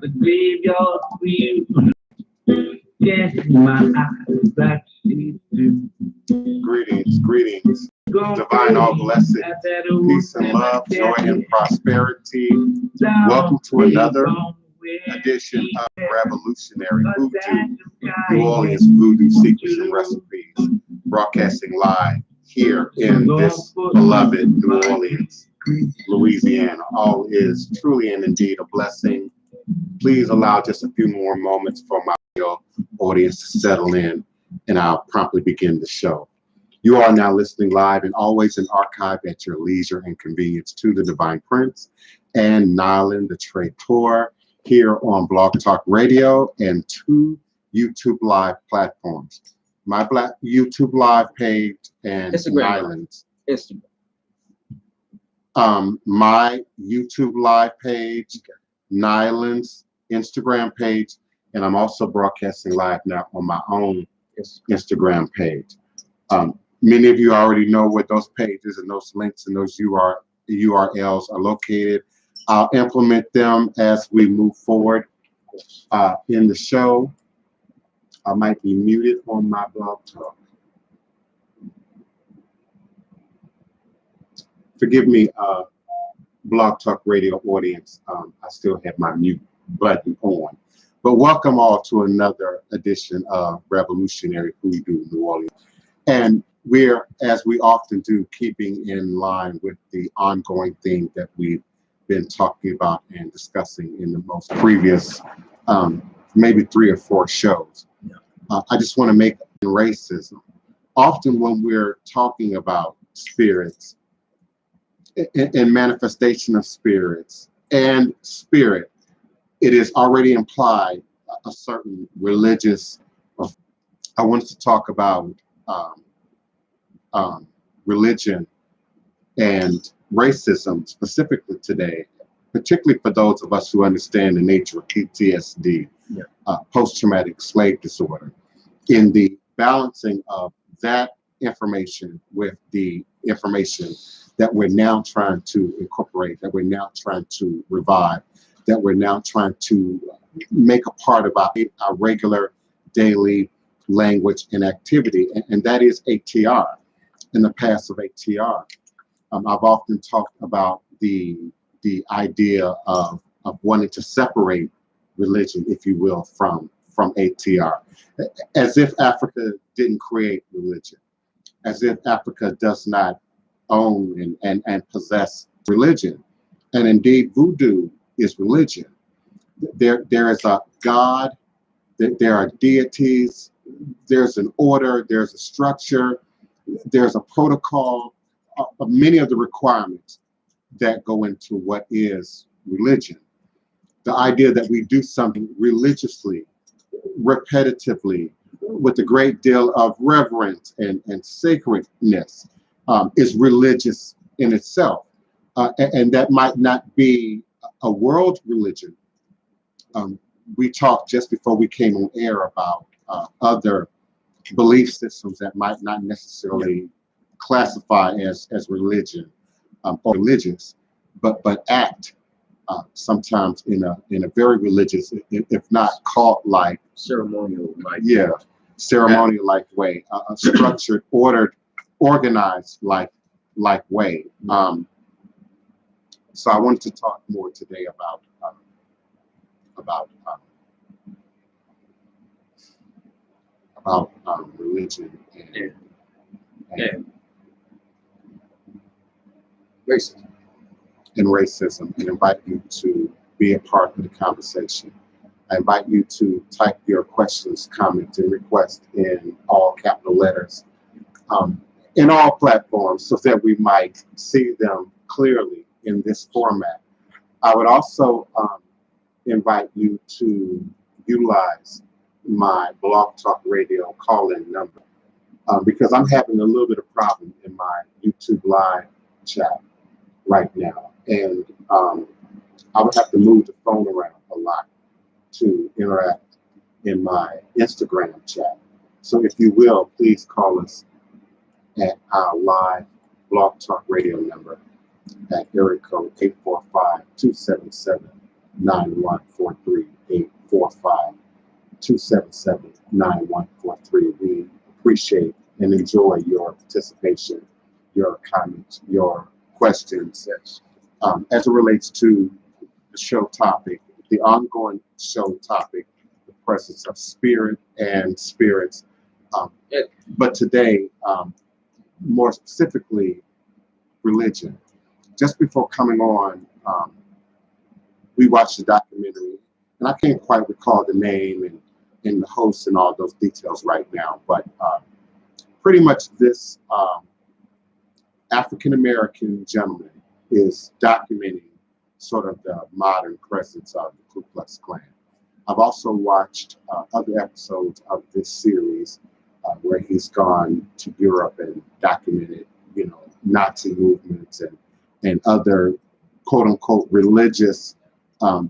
The graveyard sweep. Yes, my eyes that she do. Greetings, greetings. Divine all blessings, peace and love, joy and prosperity. Welcome to another edition of Revolutionary Voodoo, New Orleans Voodoo Secrets and Recipes, broadcasting live here in this beloved New Orleans, Louisiana. All is truly and indeed a blessing. Please allow just a few more moments for my audience to settle in, and I'll promptly begin the show. You are now listening live and always in archive at your leisure and convenience to the DivinePrince and Nylan, the Traituer, here on Blog Talk Radio and two YouTube Live platforms. My YouTube Live page and Nylan's. Instagram. My YouTube Live page, Nylan's Instagram page, and I'm also broadcasting live now on my own Instagram page. Many of you already know where those pages and those links and those URLs are located. I'll implement them as we move forward in the show. I might be muted on my blog talk. Forgive me, Blog Talk Radio audience. I still have my mute button on. But welcome all to another edition of Revolutionary Voodoo New Orleans. And we're, as we often do, keeping in line with the ongoing theme that we've been talking about and discussing in the most previous, maybe 3 or 4 shows. I just want to make racism. Often when we're talking about spirits and manifestation of spirits and spirit, it is already implied a certain religious. I wanted to talk about religion and racism specifically today, particularly for those of us who understand the nature of PTSD, post-traumatic slave disorder, in the balancing of that information with the information that we're now trying to incorporate, that we're now trying to revive, that we're now trying to make a part of our regular daily language and activity, and that is ATR, in the past of ATR. I've often talked about the idea of wanting to separate religion, if you will, from ATR, as if Africa didn't create religion, as if Africa does not own and possess religion. And indeed, voodoo is religion. There is a God, there are deities, there's an order, there's a structure, there's a protocol, many of the requirements that go into what is religion. The idea that we do something religiously, repetitively, with a great deal of reverence and sacredness is religious in itself. And that might not be a world religion. We talked just before we came on air about other belief systems that might not necessarily classify as religion or religious, but act sometimes in a very religious, if not cult-like, ceremonial-like way, a structured, ordered, organized like way. So I wanted to talk more today about religion and racism, and invite you to be a part of the conversation. I invite you to type your questions, comments, and requests in all capital letters in all platforms so that we might see them clearly in this format. I would also invite you to utilize my Blog Talk Radio call-in number because I'm having a little bit of problem in my YouTube Live chat right now, and I would have to move the phone around a lot to interact in my Instagram chat. So if you will, please call us at our live Blog Talk Radio number at area code 277-9143. We appreciate and enjoy your participation, your comments, your questions. Yes. As it relates to the show topic, the ongoing show topic, the presence of spirit and spirits. But today, more specifically, religion. Just before coming on, we watched the documentary, and I can't quite recall the name and the host and all those details right now, but pretty much this African American gentleman is documenting sort of the modern presence of the Ku Klux Klan. I've also watched other episodes of this series where he's gone to Europe and documented, Nazi movements and other quote unquote religious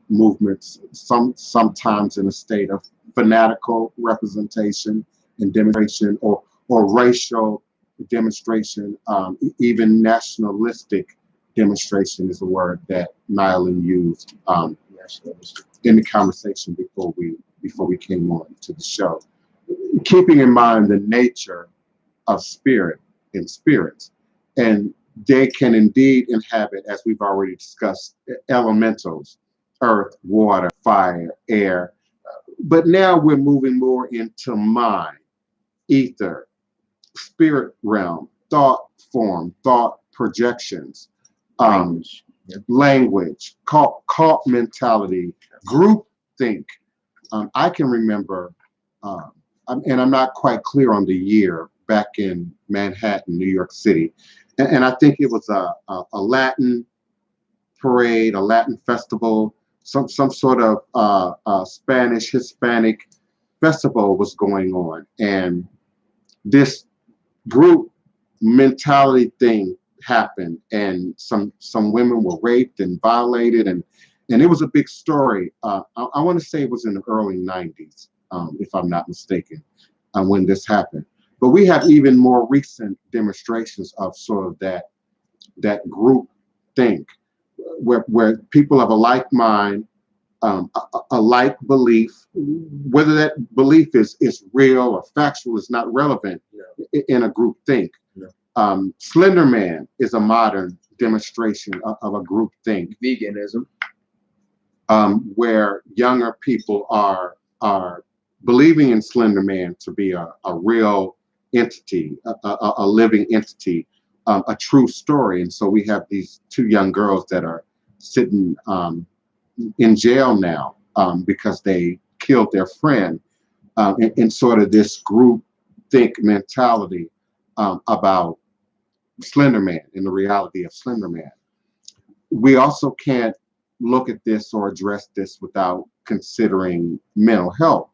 movements, sometimes in a state of fanatical representation and demonstration or racial demonstration, even nationalistic demonstration is a word that Nylan used in the conversation before we came on to the show. Keeping in mind the nature of spirit and spirits, and they can indeed inhabit, as we've already discussed, elementals, earth, water, fire, air. But now we're moving more into mind, ether, spirit realm, thought form, thought projections, language, cult mentality, group think. I can remember, and I'm not quite clear on the year, back in Manhattan, New York City, and I think it was a Latin parade, a Latin festival, some sort of Spanish, Hispanic festival was going on, and this group mentality thing happened, and some women were raped and violated, and it was a big story. I want to say it was in the early 90s, if I'm not mistaken, when this happened. But we have even more recent demonstrations of sort of that group think, where people have a like mind, a like belief. Whether that belief is real or factual is not relevant in a group think. Slender Man is a modern demonstration of a group think. Veganism. Where younger people are believing in Slender Man to be a real entity, a living entity, a true story. And so we have these two young girls that are sitting in jail now because they killed their friend, in sort of this group think mentality about Slender Man and the reality of Slender Man. We also can't look at this or address this without considering mental health.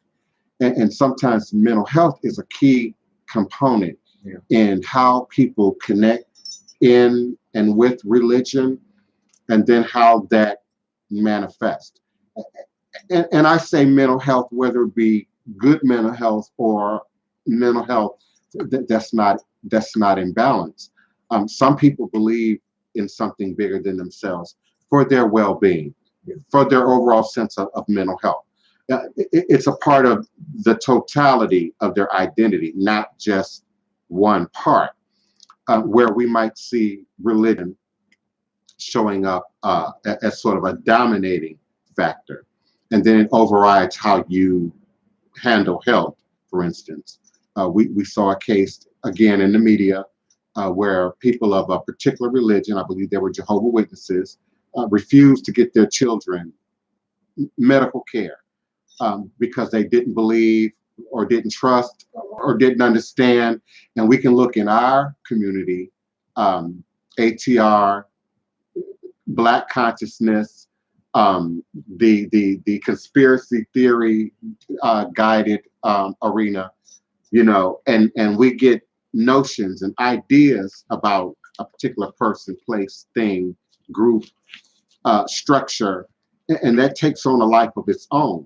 And sometimes mental health is a key component in how people connect in and with religion, and then how that manifests. And I say mental health, whether it be good mental health or mental health that's not in balance. Some people believe in something bigger than themselves for their well-being, for their overall sense of mental health. It's a part of the totality of their identity, not just one part, where we might see religion showing up as sort of a dominating factor. And then it overrides how you handle health, for instance. We saw a case, again, in the media where people of a particular religion, I believe they were Jehovah's Witnesses, refused to get their children medical care because they didn't believe or didn't trust or didn't understand. And we can look in our community, ATR, Black consciousness, the conspiracy theory guided arena, and we get notions and ideas about a particular person, place, thing, group, structure, and that takes on a life of its own.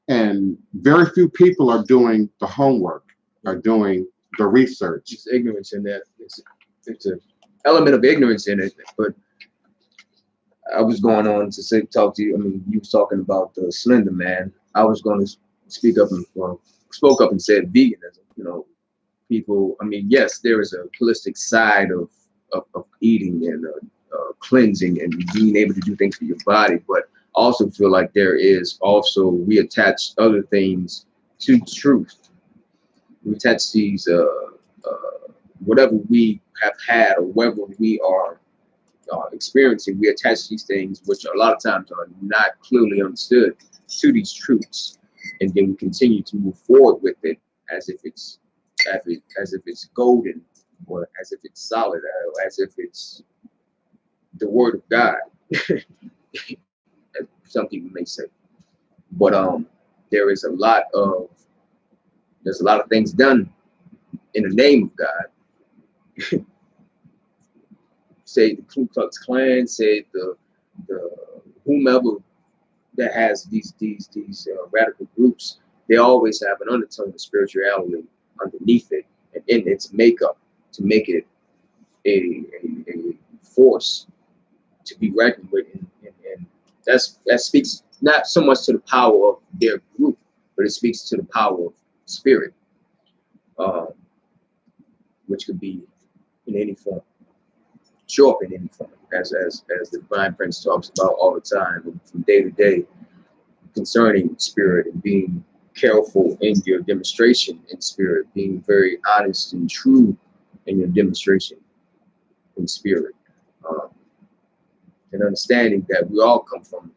And very few people are doing the homework, are doing the research. It's ignorance in that. It's an element of ignorance in it, but I was going on to say, talk to you. I mean, you was talking about the Slender Man. I was going to speak up and spoke up and said veganism. You know, people. I mean, yes, there is a holistic side of eating and cleansing and being able to do things for your body, but I also feel like there is also we attach other things to truth. We attach these whatever we have had or whatever we are experiencing, we attach these things, which a lot of times are not clearly understood, to these truths, and then we continue to move forward with it as if it's as if it's golden, or as if it's solid, or as if it's the word of God. As some people may say, but there is there's a lot of things done in the name of God. Say the Ku Klux Klan, say the whomever that has these radical groups, they always have an undertone of spirituality underneath it and in its makeup to make it a force to be reckoned with, and that speaks not so much to the power of their group, but it speaks to the power of spirit, which could be in any form, show up in any form, as the DivinePrince talks about all the time, and from day to day, concerning spirit and being careful in your demonstration in spirit, being very honest and true in your demonstration in spirit, and understanding that we all come from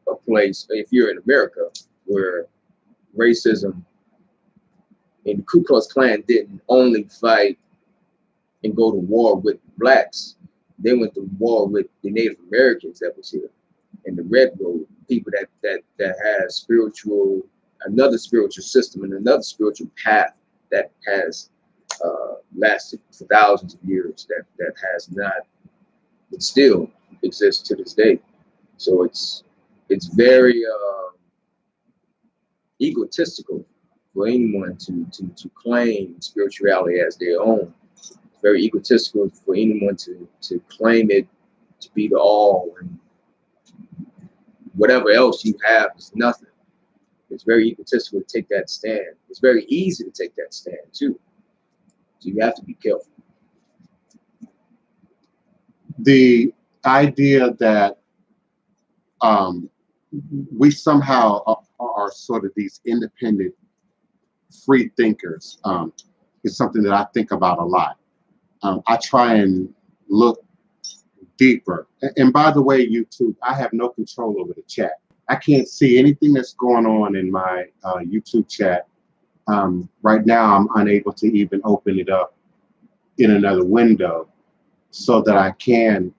a place, if you're in America, where racism and the Ku Klux Klan didn't only fight and go to war with blacks, they went to war with the Native Americans that was here, and the Red Road people that has another spiritual system and another spiritual path that has lasted for thousands of years, that has not, it still exists to this day. So it's very egotistical for anyone to claim spirituality as their own. It's very egotistical for anyone to claim it to be the all, and whatever else you have is nothing. It's very egotistical to take that stand. It's very easy to take that stand too. So you have to be careful. The idea that we somehow are sort of these independent free thinkers is something that I think about a lot. I try and look deeper. And by the way, YouTube, I have no control over the chat. I can't see anything that's going on in my YouTube chat. Right now, I'm unable to even open it up in another window so that I can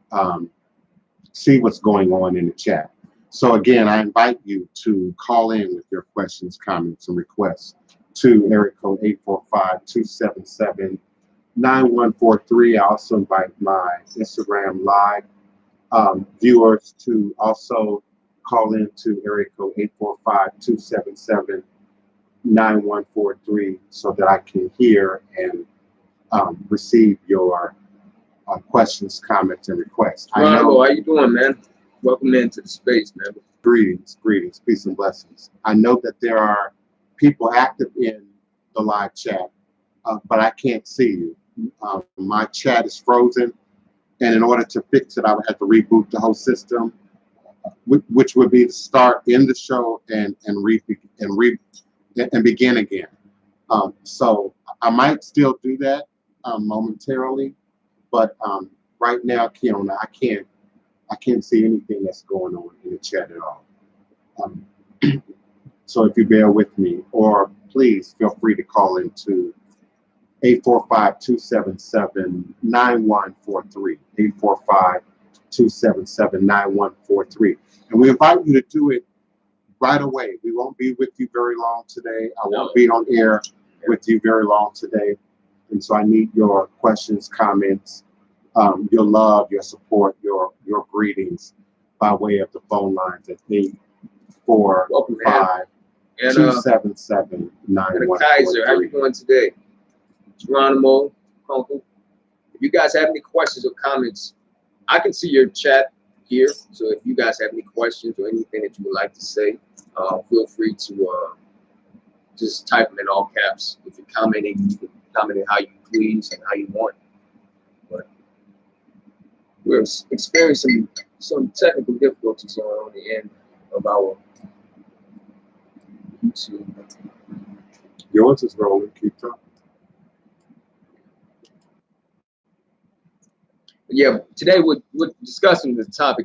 see what's going on in the chat. So again, I invite you to call in with your questions, comments, and requests to area code 845-277-9143. I also invite my Instagram live viewers to also call in to area code 845-277-9143 so that I can hear and receive your questions, comments, and requests. Ronald, how you doing, man? Welcome into the space, man. Greetings, peace and blessings. I know that there are people active in the live chat, but I can't see you. My chat is frozen, and in order to fix it, I would have to reboot the whole system, which would be to start in the show and begin again. So I might still do that momentarily, but right now, Kiona, I can't see anything that's going on in the chat at all. So if you bear with me, or please feel free to call into 845-277-9143, 845-277-9143. And we invite you to do it right away. We won't be with you very long today. I won't be on air with you very long today. And so I need your questions, comments, your love, your support, your greetings by way of the phone lines at 845-277-9143. Kaiser, how you doing today? Geronimo, Uncle. If you guys have any questions or comments, I can see your chat. here. So if you guys have any questions or anything that you would like to say, feel free to just type them in all caps. If you're commenting, you can comment it how you please and how you want. But we're experiencing some technical difficulties on the end of our YouTube. Yours is rolling. Keep talking. Yeah, today we're discussing the topic